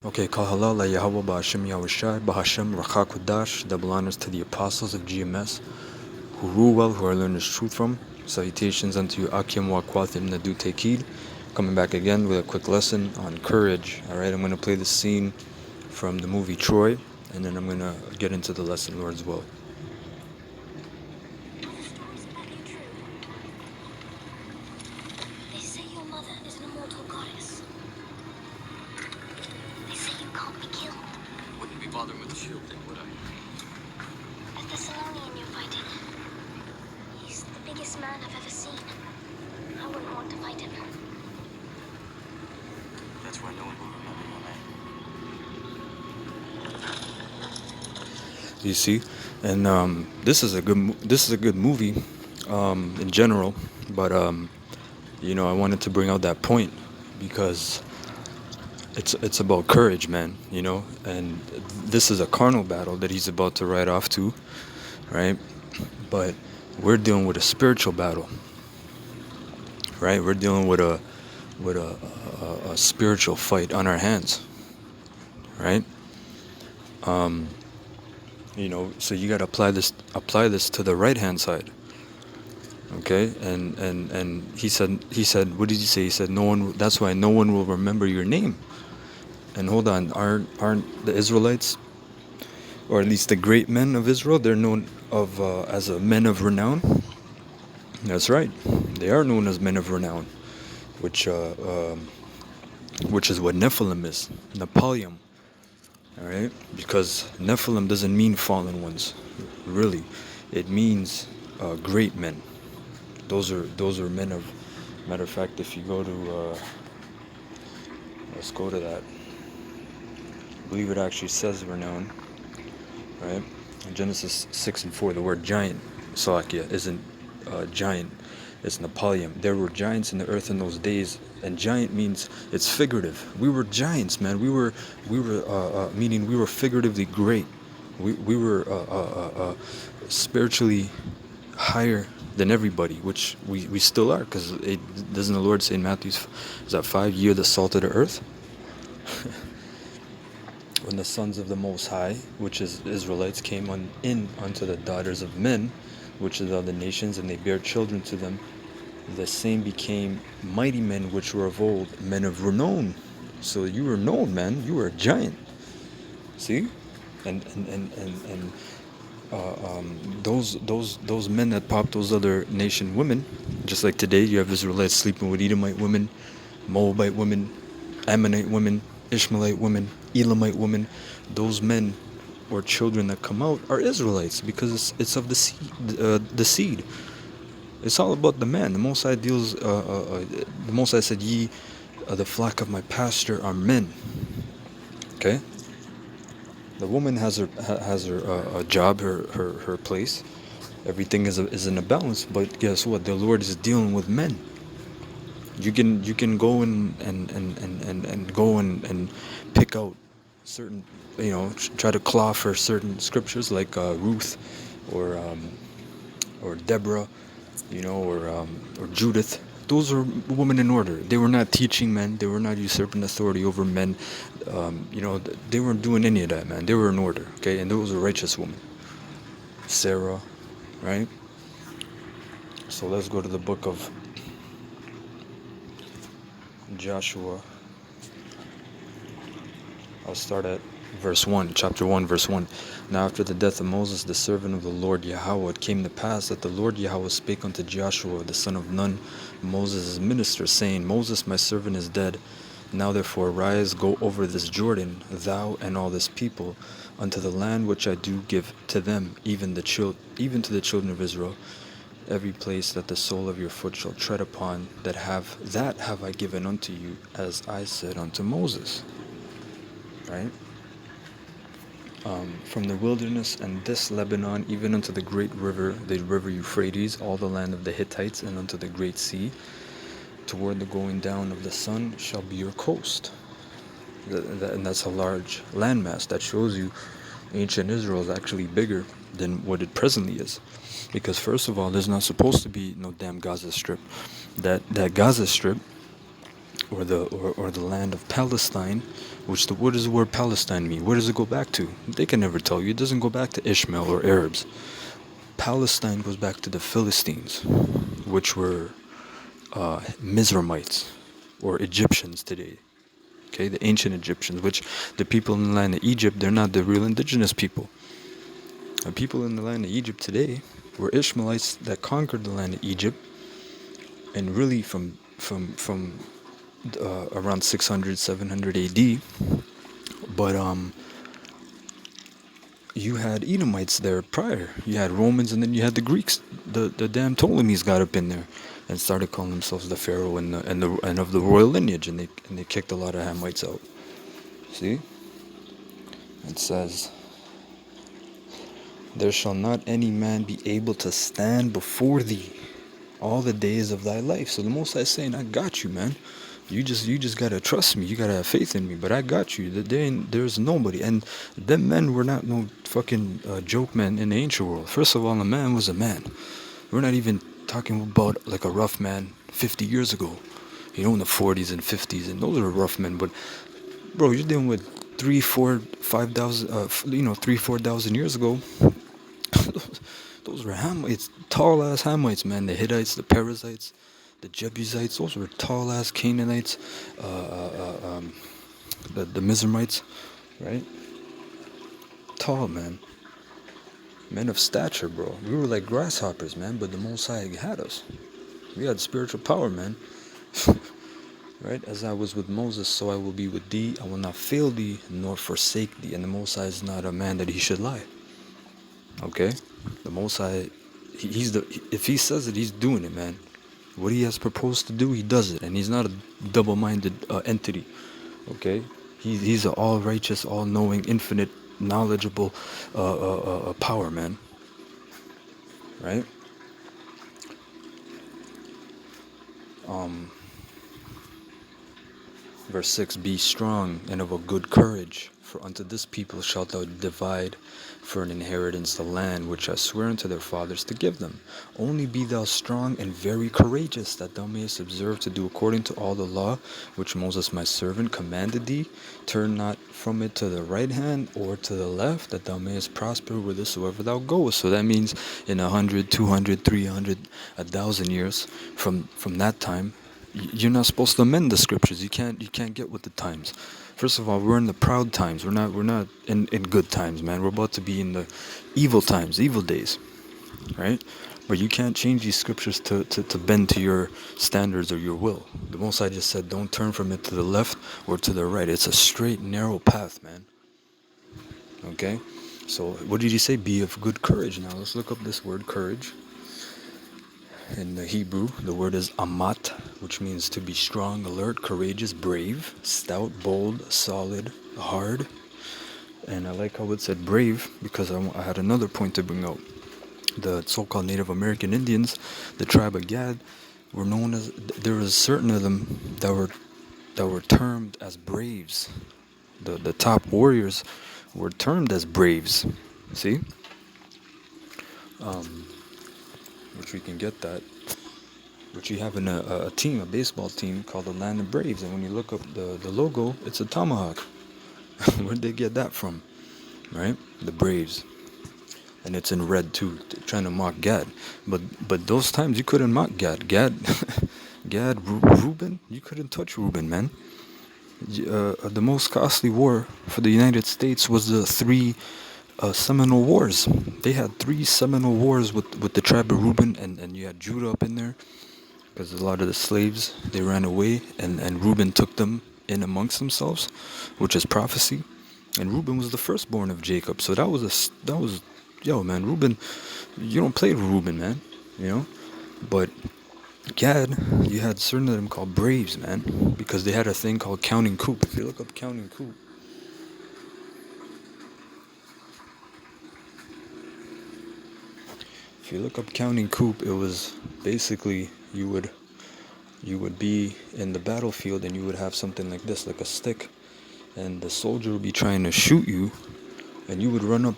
Okay, Kal Halal Yahweh Ba'Hashem Yahushai Ba'Hashem Rachakudash. Double honors to the apostles of GMS who rule well, who I learned this truth from. Salutations unto you, Akim Wakwathim Nadu Tekid. Coming back again with a quick lesson on courage. Alright, I'm going to play the scene from the movie Troy, and then I'm going to get into the lesson, Lord's will. They say your mother is an immortal goddess. They say you can't be killed. Wouldn't be bothering with the shield then, would I? A Thessalonian you're fighting. He's the biggest man I've ever seen. I wouldn't want to fight him. That's why no one will remember your name. You see, and this is a good movie in general, but I wanted to bring out that point because it's about courage, man. And this is a carnal battle that he's about to ride off to, right? But we're dealing with a spiritual battle, right? We're dealing with a spiritual fight on our hands, right? So you got to apply this to the right hand side, okay? And he said, what did he say? He said, no one. That's why no one will remember your name. And hold on, aren't the Israelites, or at least the great men of Israel, they're known as a men of renown? That's right, they are known as men of renown, which is what Nephilim is, Nepalium. All right, because Nephilim doesn't mean fallen ones, really. It means great men. Those are men of. Matter of fact, if you go to, let's go to that. I believe it actually says renown, right? In Genesis 6:4, the word giant, Salakia, isn't giant. It's Nepalium. There were giants in the earth in those days, and giant means it's figurative. We were giants, man. We were meaning we were figuratively great. We were spiritually higher than everybody, which we still are, because doesn't the Lord say in Matthew, is that 5, "Ye are the salt of the earth"? When the sons of the Most High, which is Israelites, came unto the daughters of men, which is other nations, and they bare children to them, the same became mighty men which were of old, men of renown. So you were known, man. You were a giant. See, and those men that popped those other nation women, just like today you have Israelites sleeping with Edomite women, Moabite women, Ammonite women, Ishmaelite women, Elamite women. Those men or children that come out are Israelites, because it's of the seed. It's all about the man. The Most High deals. The Most High said, "Ye, the flock of my pasture, are men." Okay. The woman has her job, her place. Everything is in a balance. But guess what? The Lord is dealing with men. You can go and go and pick out certain, try to claw for certain scriptures like Ruth, or Deborah, or Judith. Those are women in order. They were not teaching men. They were not usurping authority over men. They weren't doing any of that, man. They were in order, okay? And those were righteous women. Sarah, right? So let's go to the book of Joshua. I'll start at verse 1, chapter 1, verse 1. Now after the death of Moses, the servant of the Lord Yahweh, it came to pass that the Lord Yahweh spake unto Joshua, the son of Nun, Moses' minister, saying, Moses, my servant, is dead. Now therefore arise, go over this Jordan, thou and all this people, unto the land which I do give to them, even to the children of Israel. Every place that the sole of your foot shall tread upon, that have I given unto you, as I said unto Moses. Right? From the wilderness and this Lebanon, even unto the great river, the river Euphrates, all the land of the Hittites, and unto the great sea, toward the going down of the sun shall be your coast. And that's a large landmass. That shows you ancient Israel is actually bigger than what it presently is. Because first of all, there's not supposed to be no damn Gaza Strip. That Gaza Strip or the land of Palestine, which what does the word Palestine mean? Where does it go back to? They can never tell you. It doesn't go back to Ishmael or Arabs. Palestine goes back to the Philistines, which were Mizraimites or Egyptians today. Okay, the ancient Egyptians, which the people in the land of Egypt, they're not the real indigenous people. The people in the land of Egypt today were Ishmaelites that conquered the land of Egypt, and really from around 600, 700 AD. But you had Edomites there prior. You had Romans, and then you had the Greeks. The damn Ptolemies got up in there and started calling themselves the Pharaoh and of the royal lineage, and they kicked a lot of Hamites out. See? It says, "There shall not any man be able to stand before thee all the days of thy life." So the Most High is saying, I got you, man. You just gotta trust me. You gotta have faith in me. But I got you. There's nobody. And them men were not no fucking joke men in the ancient world. First of all, a man was a man. We're not even talking about like a rough man 50 years ago. You know, in the 40s and 50s. And those are rough men. But, bro, you're dealing with 3, 4, 5,000, 3, 4,000 years ago. Those were Hamites, tall ass Hamites, man. The Hittites, the Perizzites, the Jebusites. Those were tall ass Canaanites, the Mizraimites, right? Tall, man. Men of stature, bro. We were like grasshoppers, man. But the Most High had us. We had spiritual power, man. Right? As I was with Moses, so I will be with thee. I will not fail thee, nor forsake thee. And the Most High is not a man that he should lie. Okay? The Most High, if he says it, he's doing it, man. What he has proposed to do, he does it. And he's not a double-minded entity. Okay? He's an all-righteous, all-knowing, infinite, knowledgeable power, man. Right? Verse 6, "Be strong and of a good courage, for unto this people shalt thou divide for an inheritance the land which I swear unto their fathers to give them. Only be thou strong and very courageous, that thou mayest observe to do according to all the law which Moses my servant commanded thee. Turn not from it to the right hand or to the left, that thou mayest prosper whithersoever thou goest." So that means in 100, 200, 300, 1,000 years from that time, you're not supposed to amend the scriptures. You can't get with the times. First of all, we're in the proud times. We're not in good times, man. We're about to be in the evil times, evil days, right? But you can't change these scriptures to bend to your standards or your will. The Most High just said, don't turn from it to the left or to the right. It's a straight, narrow path, man. Okay? So what did he say? Be of good courage. Now let's look up this word courage. In the Hebrew, the word is amat, which means to be strong, alert, courageous, brave, stout, bold, solid, hard. And I like how it said brave, because I had another point to bring out. The so-called Native American Indians, the tribe of Gad, were known as, there was certain of them that were termed as braves. The top warriors were termed as braves. See? Which we can get that, which you have in a team, a baseball team called the Land of Braves. And when you look up the logo, it's a tomahawk. Where'd they get that from? Right? The Braves. And it's in red too, trying to mock Gad. But those times you couldn't mock Gad. Reuben, you couldn't touch Reuben, man. The most costly war for the United States was the 3 Seminole Wars. They had 3 Seminole Wars with the tribe of Reuben, and you had Judah up in there, because a lot of the slaves, they ran away, and Reuben took them in amongst themselves, which is prophecy. And Reuben was the firstborn of Jacob, so that was yo, man, Reuben, you don't play with Reuben, man, you know. But Gad, you had certain of them called braves, man, because they had a thing called counting coup. If you look up counting coup, it was basically you would be in the battlefield, and you would have something like this, like a stick, and the soldier would be trying to shoot you, and you would run up,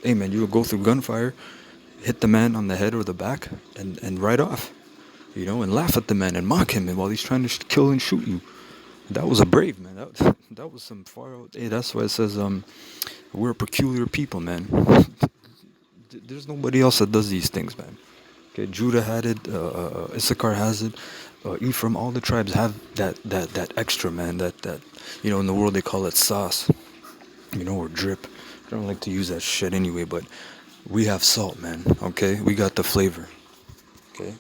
hey man, you would go through gunfire, hit the man on the head or the back, and ride off. and laugh at the man and mock him and while he's trying to kill and shoot you. That was a brave man. That was some far out. Hey, that's why it says we're a peculiar people, man. There's nobody else that does these things, man. Okay, Judah had it, Issachar has it, Ephraim. All the tribes have that extra, man. That in the world they call it sauce, or drip. I don't like to use that shit anyway, but we have salt, man. Okay, we got the flavor. Okay.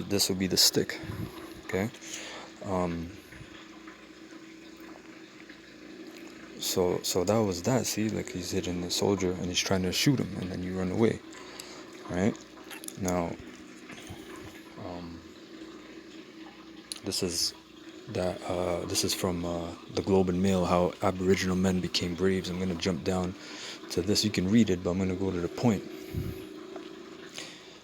This would be the stick. Okay. So that was that. See, like he's hitting the soldier and he's trying to shoot him, and then you run away. Right. Now, this is from the Globe and Mail, how Aboriginal men became braves. I'm gonna jump down to this. You can read it, but I'm gonna go to the point.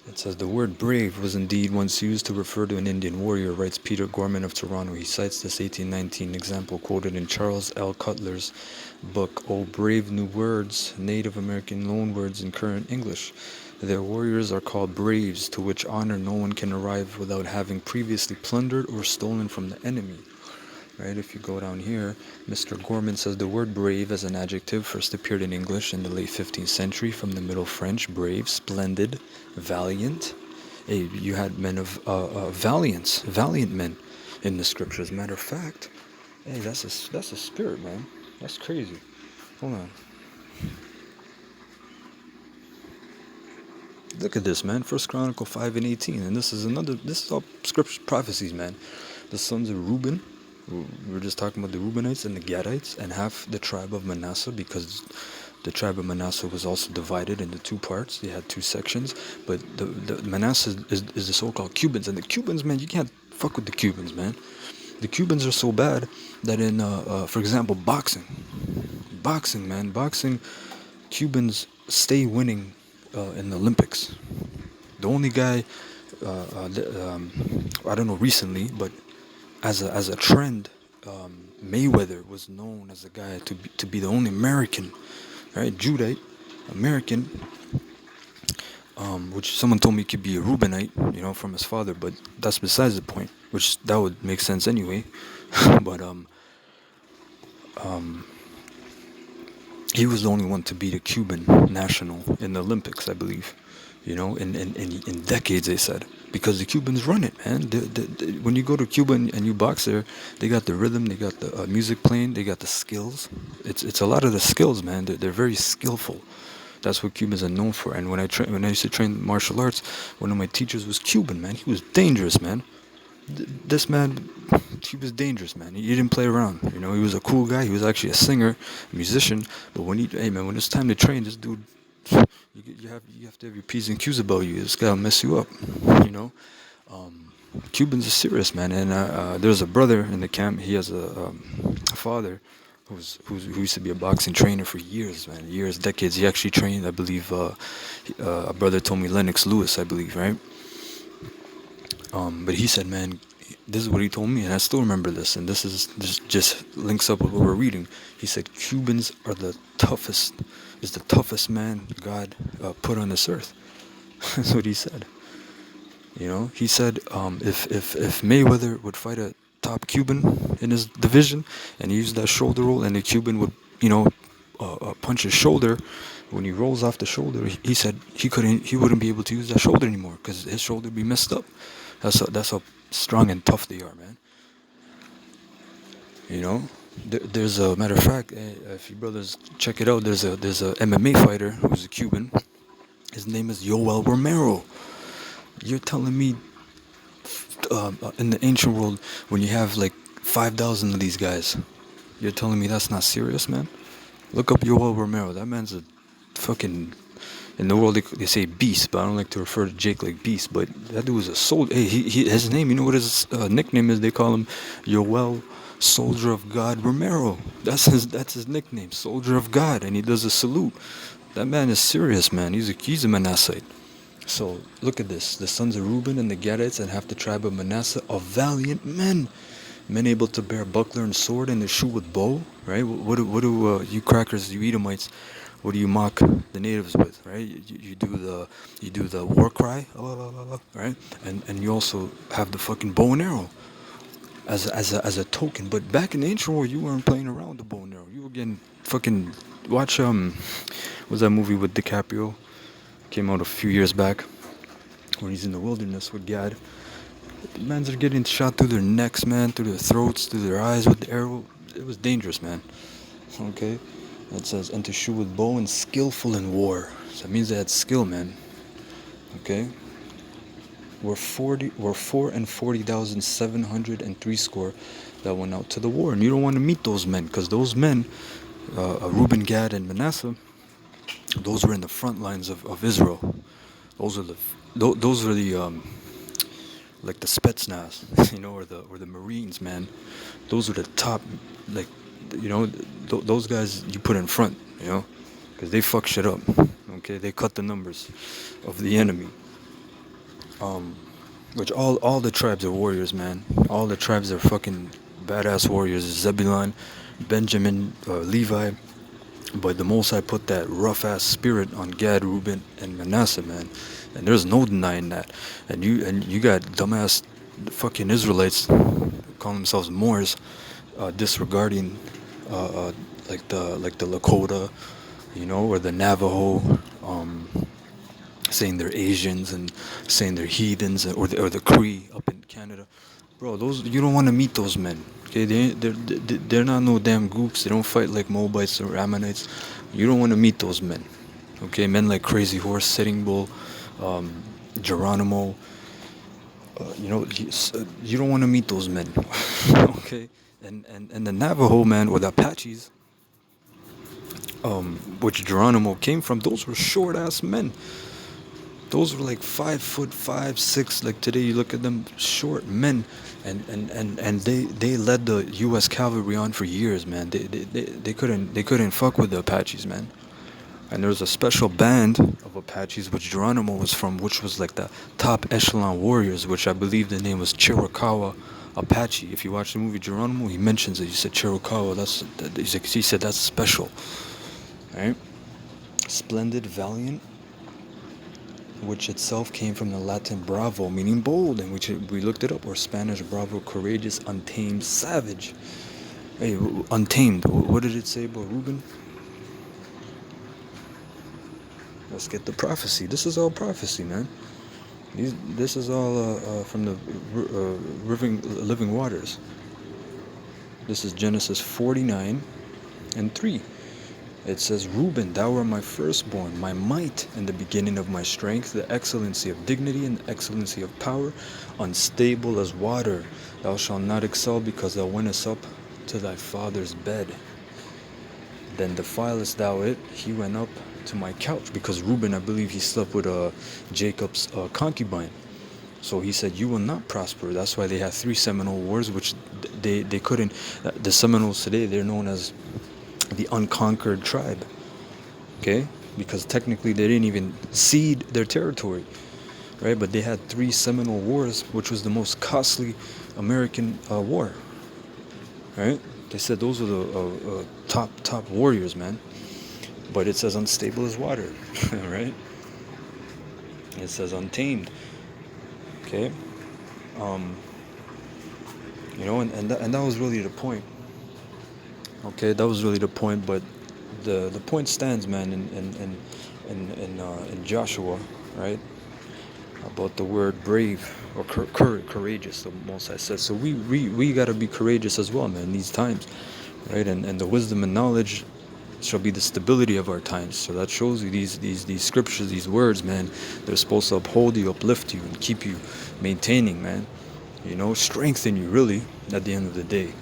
It says the word brave was indeed once used to refer to an Indian warrior, writes Peter Gorman of Toronto. He cites this 1819 example quoted in Charles L. Cutler's book, Oh Brave New Words, Native American Loanwords in Current English. Their warriors are called braves, to which honor no one can arrive without having previously plundered or stolen from the enemy. Right, if you go down here, Mr. Gorman says the word brave as an adjective first appeared in English in the late 15th century from the Middle French, brave, splendid, valiant. Hey, you had men of valiant men in the scriptures. Matter of fact, hey, that's a spirit, man. That's crazy. Hold on. Look at this, man. First Chronicle 5:18, and this is all scripture prophecies, man. The sons of Reuben. We're just talking about the Reubenites and the Gadites and half the tribe of Manasseh, because the tribe of Manasseh was also divided into two parts. They had two sections, but the Manasseh is the so-called Cubans, and the Cubans, man, you can't fuck with the Cubans, man. The Cubans are so bad that in, for example, boxing, man, Cubans stay winning in the Olympics. The only guy, I don't know recently, but as a trend, Mayweather was known as the guy to be the only American, right? Judite, American, which someone told me could be a Reubenite, from his father, but that's besides the point. Which that would make sense anyway. But he was the only one to beat a Cuban national in the Olympics, I believe. In decades, they said, because the Cubans run it, man. When you go to Cuba and you box there, they got the rhythm, they got the music playing, they got the skills. It's a lot of the skills, man. They're very skillful. That's what Cubans are known for. And when I used to train martial arts, one of my teachers was Cuban, man. He was dangerous, man. This man, he was dangerous, man. He didn't play around. He was a cool guy. He was actually a singer, a musician. But when it's time to train, this dude, you have to have your P's and Q's about you. This guy will mess you up, Cubans are serious, man. And there's a brother in the camp. He has a father who used to be a boxing trainer for years, man. Years, decades. He actually trained, I believe, a brother told me, Lennox Lewis, I believe, right? But he said, man, this is what he told me, and I still remember this, and this just links up with what we're reading. He said Cubans are the toughest man God put on this earth. That's what he said. He said if Mayweather would fight a top Cuban in his division and he used that shoulder roll, and the Cuban would punch his shoulder, when he rolls off the shoulder, he said he wouldn't be able to use that shoulder anymore because his shoulder would be messed up. That's how strong and tough they are, man. There's a matter of fact, if you brothers check it out, there's a MMA fighter who's a Cuban. His name is Yoel Romero. You're telling me in the ancient world, when you have like 5,000 of these guys, you're telling me that's not serious, man? Look up Yoel Romero. That man's a fucking, in the world they say beast, but I don't like to refer to Jake like beast. But that dude was a soldier. Hey, his name, you know what his nickname is? They call him Yoel Soldier of God Romero. That's his nickname, Soldier of God, and he does a salute. That man is serious, man. He's a Manasseh. So look at this: the sons of Reuben and the Gadites and half the tribe of Manasseh are valiant men able to bear buckler and sword and to shoot with bow. Right? What do you crackers, you Edomites? what do you mock the natives with, right? You do the war cry, right? And you also have the fucking bow and arrow as a token. But back in the ancient war, you weren't playing around with the bow and arrow. You were getting fucking watch what's that movie with DiCaprio? Came out a few years back when he's in the wilderness with Gad. The mans are getting shot through their necks, man, through their throats, through their eyes with the arrow. It was dangerous, man. Okay? It says, and to shoot with bow and skillful in war. So that means they had skill, man. Okay? We're 4,040,703 score that went out to the war. And you don't want to meet those men, because those men, Reuben, Gad, and Manasseh, those were in the front lines of Israel. Those are the like the Spetsnaz, or the Marines, man. Those are the top, like, those guys you put in front, because they fuck shit up. Okay, they cut the numbers of the enemy. Which all the tribes are warriors, man. All the tribes are fucking badass warriors. Zebulon, Benjamin, Levi. But the Most High put that rough ass spirit on Gad, Reuben, and Manasseh, man. And there's no denying that. And you got dumbass fucking Israelites calling themselves Moors, disregarding like the Lakota, or the Navajo, saying they're Asians and saying they're heathens, or the Cree up in Canada. Bro, those, you don't want to meet those men. Okay, they're not no damn gooks. They don't fight like Moabites or Ammonites. You don't want to meet those men. Okay, men like Crazy Horse, Sitting Bull, Geronimo. You don't want to meet those men. Okay, and the Navajo, man, or the Apaches, which Geronimo came from, those were short ass men. Those were like 5'5", 6". Like today, you look at them, short men, and they led the U.S. cavalry on for years, man. They couldn't fuck with the Apaches, man. And there was a special band of Apaches which Geronimo was from, which was like the top echelon warriors, which I believe the name was Chiricahua Apache. If you watch the movie Geronimo, he mentions it. He said Chiricahua. He said that's special, right? Splendid, valiant, which itself came from the Latin bravo, meaning bold, and which we looked it up, or Spanish bravo, courageous, untamed, savage. Hey, untamed, what did it say about Reuben? Let's get the prophecy. This is all prophecy, man. This is all from the living waters. This is Genesis 49:3. It says, Reuben, thou art my firstborn, my might, and the beginning of my strength, the excellency of dignity and the excellency of power, unstable as water. Thou shalt not excel, because thou wentest up to thy father's bed. Then defilest thou it. He went up to my couch, because Reuben, I believe he slept with Jacob's concubine. So he said, you will not prosper. That's why they had 3 Seminole wars, which they couldn't. The Seminoles today, they're known as the unconquered tribe, okay? Because technically they didn't even cede their territory, right? But they had 3 Seminole wars, which was the most costly American war, right? They said those were the top warriors, man. But it says unstable as water, right? It says untamed, okay? And that was really the point. Okay, that was really the point, but the point stands, man, in Joshua, right? About the word brave or courageous, the Most High says. So we gotta be courageous as well, man, in these times, right? And the wisdom and knowledge shall be the stability of our times. So that shows you these scriptures, these words, man. They're supposed to uphold you, uplift you, and keep you maintaining, man. Strengthen you, really, at the end of the day.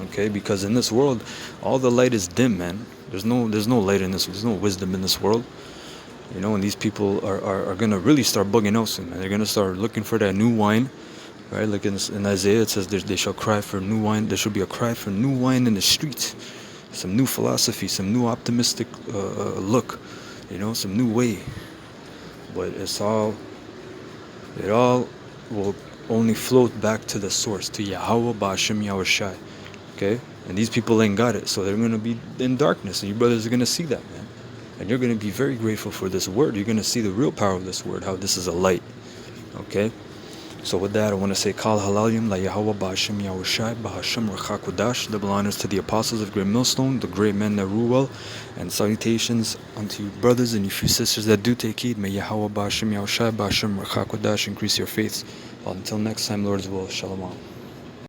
Okay, because in this world, all the light is dim, man. There's no light in this. There's no wisdom in this world. And these people are gonna really start bugging out soon, man. They're gonna start looking for that new wine, right? Like in Isaiah, it says they shall cry for new wine. There should be a cry for new wine in the streets, some new philosophy, some new optimistic look, some new way. But it all will only float back to the source, to Yahweh Ba'ashem Yahushai. Okay, And these people ain't got it, so they're going to be in darkness. And you brothers are going to see that, man. And you're going to be very grateful for this word. You're going to see the real power of this word, how this is a light. Okay? So with that, I want to say, Kal Halalim, La Yahweh Ba'ashem Yahushai, Ba'ashem Rachakodash, double honors to the apostles of Great Millstone, the great men that rule well, and salutations unto you brothers and you few sisters that do take heed. May Yahweh Ba'ashem Yahushai, Ba'ashem Rachakodash increase your faiths. Well, until next time, Lord's will, Shalom.